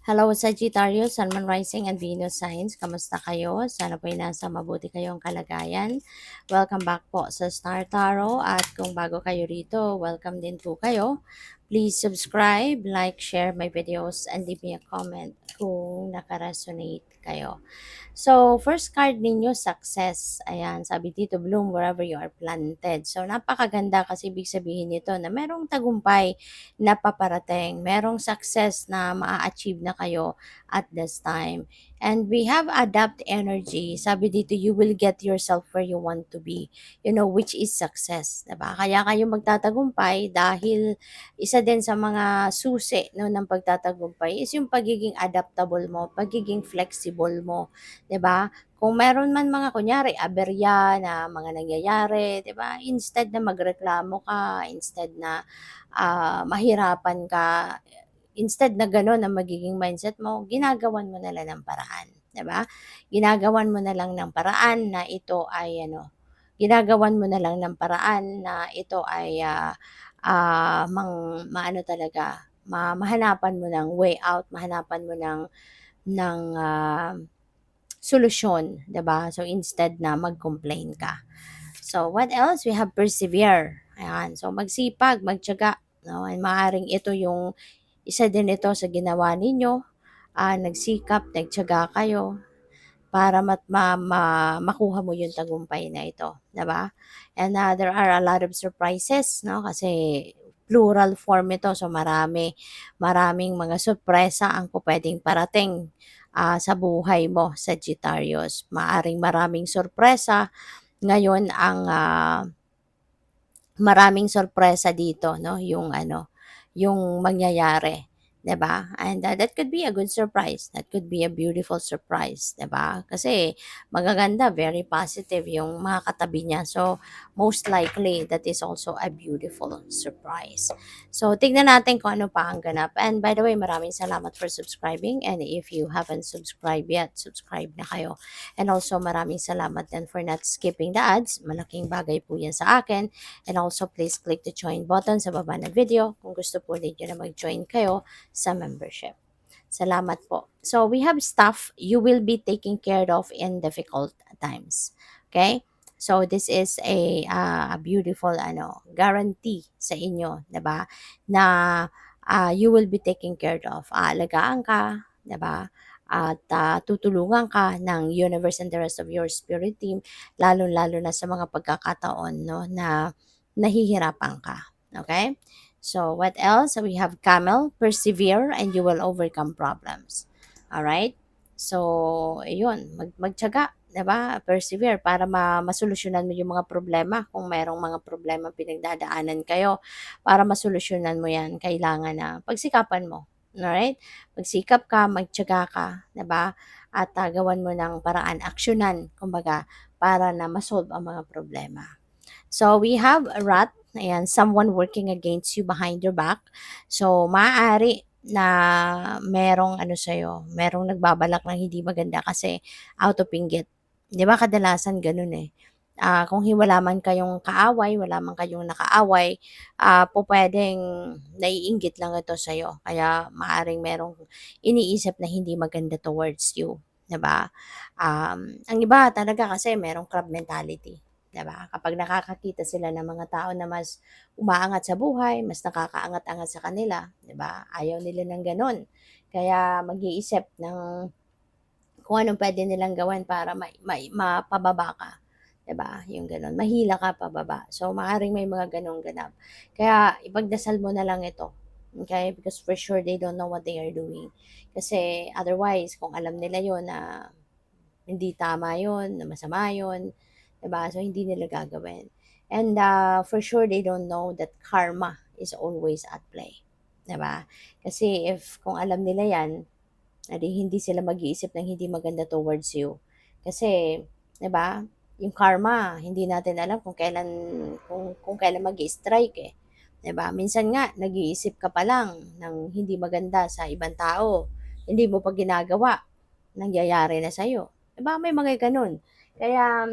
Hello, Sagittarius, Sun, Moon, Rising, and Venus signs. Kamusta kayo? Sana po'y nasa mabuti kayong kalagayan. Welcome back po sa Star Tarot. At kung bago kayo rito, welcome din po kayo. Please subscribe, like, share my videos, and leave me a comment kung nakaresonate kayo. So, first card ninyo, success. Ayan, sabi dito, bloom wherever you are planted. So, napakaganda kasi ibig sabihin nito na merong tagumpay na paparating. Merong success na maa-achieve na kayo at this time. And we have adapt energy. Sabi dito, you will get yourself where you want to be. You know, which is success. Diba? Kaya kayo magtatagumpay dahil isa din sa mga susi no, ng pagtatagumpay is yung pagiging adaptable mo, pagiging flexible mo. 'Di ba? Kung meron man mga kunyari aberya na mga nangyayari, 'di ba? Instead na magreklamo ka, instead na mahirapan ka, instead na gano'n ang magiging mindset mo, ginagawan mo na lang ng paraan, 'di ba? Ginagawan mo na lang ng paraan na ito ay ano, ginagawan mo na lang ng paraan na ito ay maano talaga, mahanapan mo ng way out, mahanapan mo ng solusyon, 'di ba? So instead na mag-complain ka. So what else? We have persevere. Ayan. So magsipag, magtiyaga, no? And maaring ito yung isa din ito sa ginawa ninyo. Nagsikap, nagtiyaga kayo para makuha mo yung tagumpay na ito, 'di ba? And there are a lot of surprises, no? Kasi plural form ito, so maraming mga sorpresa ang pupwedeng parating sa buhay mo, Sagittarius. Maaring maraming sorpresa. Ngayon maraming sorpresa dito 'no, yung mangyayari, 'di ba? And that could be a good surprise, that could be a beautiful surprise, 'di ba? Kasi magaganda, very positive yung mga katabi niya. So, most likely that is also a beautiful surprise. So, tignan natin kung ano pa ang ganap. And by the way, maraming salamat for subscribing, and if you haven't subscribed yet, subscribe na kayo. And also maraming salamat din for not skipping the ads. Malaking bagay po 'yan sa akin. And also, please click the join button sa baba ng video kung gusto po ninyo na mag-join kayo sa membership. Salamat po. So, we have stuff you will be taken care of in difficult times. Okay? So, this is a beautiful guarantee sa inyo, 'di ba? Na you will be taken care of. Aalagaan ka, 'di ba? At tutulungan ka ng universe and the rest of your spirit team, lalo-lalo na sa mga pagkakataon no, na nahihirapan ka. Okay? So, what else? So, we have camel, persevere, and you will overcome problems. Alright? So, ayun, magtiyaga, 'di ba? Persevere para masolusyonan mo yung mga problema. Kung mayroong mga problema pinagdadaanan kayo, para masolusyonan mo yan, kailangan na pagsikapan mo. Alright? Magsikap ka, magtiyaga ka, 'di ba? At gawan mo ng paraan, aksyonan, kumbaga, para na masolve ang mga problema. So, we have a rat. Ayan, someone working against you behind your back. So, maaari na merong sa'yo, merong nagbabalak ng hindi maganda kasi out of inggit. Di ba kadalasan ganun eh. Kung wala man kayong kaaway, wala man kayong nakaaway, pwedeng naiinggit lang ito sa'yo. Kaya maaring merong iniisip na hindi maganda towards you. 'Di ba? Ang iba talaga kasi merong crab mentality. 'Di ba? Kapag nakakakita sila ng mga tao na mas umaangat sa buhay, mas nakakaangat-angat sa kanila, 'di ba? Ayaw nila ng gano'n. Kaya mag-iisip ng kung anong puwede nilang gawin para mapababa ka, 'di ba? Yung gano'n, mahila ka pababa. So, maaaring may mga gano'ng ganap. Kaya ipagdasal mo na lang ito, okay? Because for sure they don't know what they are doing. Kasi otherwise, kung alam nila 'yon na hindi tama 'yon, na masama 'yon, 'di ba? So, hindi nila gagawin. And for sure they don't know that karma is always at play, 'di ba? Kasi kung alam nila 'yan, hindi sila mag-iisip ng hindi maganda towards you. Kasi, 'di ba? Yung karma, hindi natin alam kung kailan mag-i-strike eh. 'Di ba? Minsan nga nag-iisip ka pa lang ng hindi maganda sa ibang tao, hindi mo pa ginagawa, nangyayari na sa'yo. 'Di ba may mga gano'n. Kaya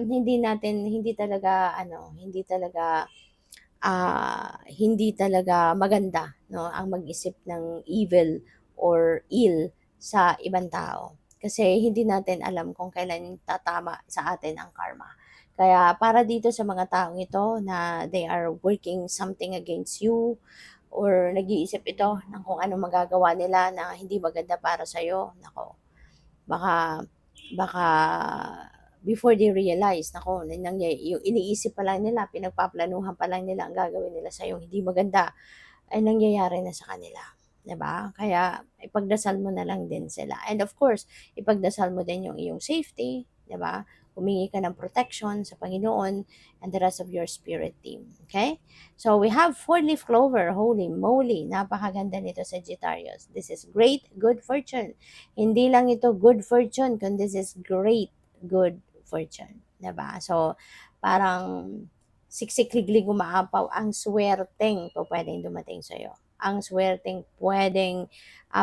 hindi talaga maganda 'no, ang mag-isip ng evil or ill sa ibang tao. Kasi hindi natin alam kung kailan tatama sa atin ang karma. Kaya para dito sa mga taong ito na they are working something against you or nag-iisip ito ng kung ano magagawa nila na hindi maganda para sa'yo, nako, baka baka before they realize, naku, yung iniisip pa lang nila, pinagpaplanuhan pa lang nila ang gagawin nila sa'yo hindi maganda, ay nangyayari na sa kanila, 'di ba? Kaya ipagdasal mo na lang din sila. And of course, ipagdasal mo din yung iyong safety, 'di ba? Humingi ka ng protection sa Panginoon and the rest of your spirit team. Okay? So we have four-leaf clover. Holy moly, napakaganda nito sa Sagittarius. This is great good fortune. Hindi lang ito good fortune, kundi this is great good fortune. 'Di ba? So parang siksik-liglig umaapaw ang swerteng pupuwedeng dumating sa'yo. Ang swerteng puwedeng,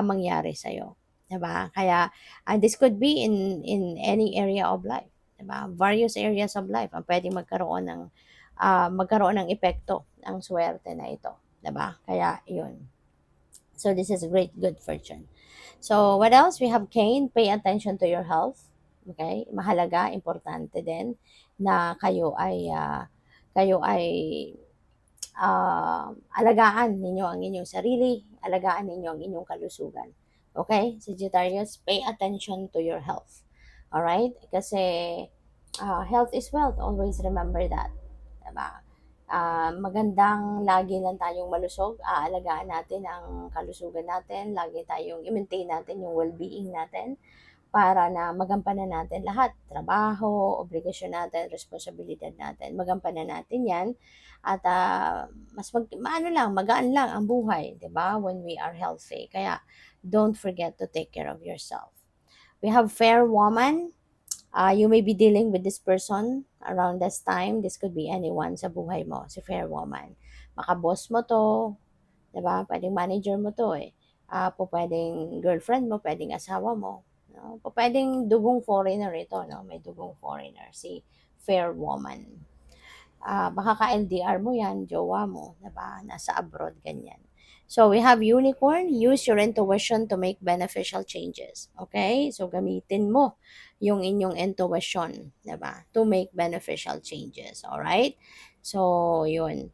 mangyari sa'yo, 'di ba? Kaya, this could be in any area of life, 'di ba? Various areas of life ang puwedeng magkaroon ng epekto ang swerte na ito, 'di ba? Kaya 'yun. So this is great good fortune. So what else? We have Cain, pay attention to your health. Okay? Mahalaga, importante din na kayo ay alagaan ninyo ang inyong sarili, alagaan ninyo ang inyong kalusugan. Okay? Sagittarius, pay attention to your health. Alright? Kasi health is wealth. Always remember that. Diba? Magandang lagi lang tayong malusog, aalagaan natin ang kalusugan natin, lagi tayong i-maintain natin yung well-being natin para na magampanan natin lahat, trabaho, obligasyon natin, responsibilidad natin, magampanan natin 'yan at maano lang, magaan lang ang buhay, 'di ba? When we are healthy. Kaya don't forget to take care of yourself. We have fair woman. You may be dealing with this person around this time. This could be anyone sa buhay mo, si fair woman. Baka boss mo to, 'di ba? Pwedeng manager mo to eh. Pwedeng girlfriend mo, pwedeng asawa mo, no? Pwedeng dugong foreigner ito, no? May dugong foreigner si fair woman. Baka ka-LDR mo 'yan, jowa mo, 'di ba? Nasa abroad ganyan. So we have unicorn, use your intuition to make beneficial changes. Okay? So gamitin mo yung inyong intuition, 'di ba? To make beneficial changes, all right? So 'yun,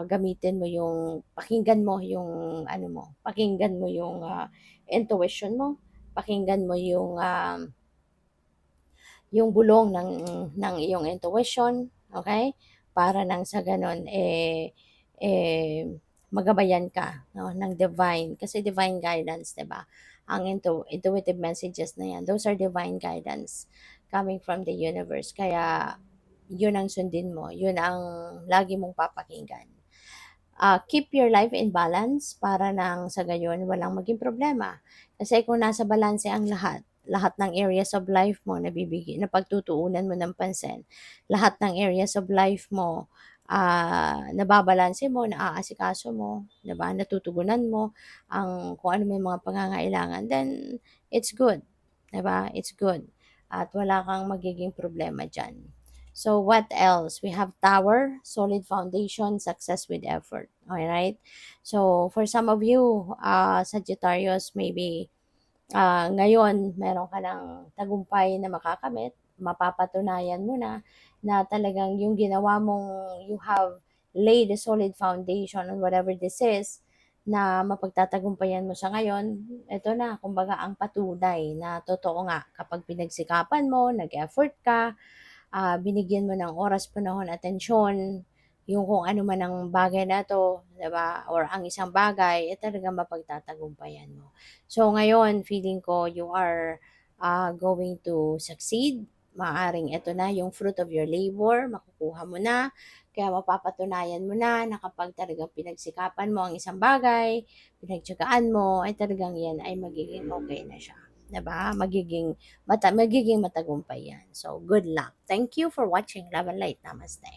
gamitin mo yung pakinggan mo yung ano mo, pakinggan mo yung, intuition mo, pakinggan mo yung bulong ng iyong intuition, okay? Para nang sa gano'n, magabayan ka 'no, ng divine kasi divine guidance, 'di ba? Ang intuitive messages na 'yan, those are divine guidance coming from the universe. Kaya 'yun ang sundin mo, 'yun ang lagi mong papakinggan. Keep your life in balance para nang sa gayon walang maging problema. Kasi kung nasa balanse ang lahat, lahat ng areas of life mo napagtutuunan mo ng pansin, lahat ng areas of life mo, nababalanse mo, naaasikaso mo, 'di ba, natutugunan mo ang kung ano may mga pangangailangan, then it's good, 'di ba? It's good at wala kang magiging problema diyan. So what else? We have tower, solid foundation, success with effort. All right. So for some of you, Sagittarius, maybe ngayon meron ka ng tagumpay na makakamit, mapapatunayan mo na talagang yung ginawa mong you have laid a solid foundation on whatever this is na mapagtatagumpayan mo sa ngayon, ito na, kumbaga ang patunay na totoo nga kapag pinagsikapan mo, nag-effort ka, binigyan mo ng oras, panahon, atensyon, yung kung ano man ang bagay na 'to, 'di ba, or ang isang bagay, talagang mapagtatagumpayan mo. So ngayon, feeling ko you are, going to succeed. Maaaring ito na yung fruit of your labor, makukuha mo na. Kaya mapapatunayan mo na kapag talagang pinagsikapan mo ang isang bagay, pinagtiyagaan mo, ay talagang 'yan ay magiging okay na siya, 'di ba? Magiging matagumpay 'yan. So, good luck. Thank you for watching. Love and light. Namaste.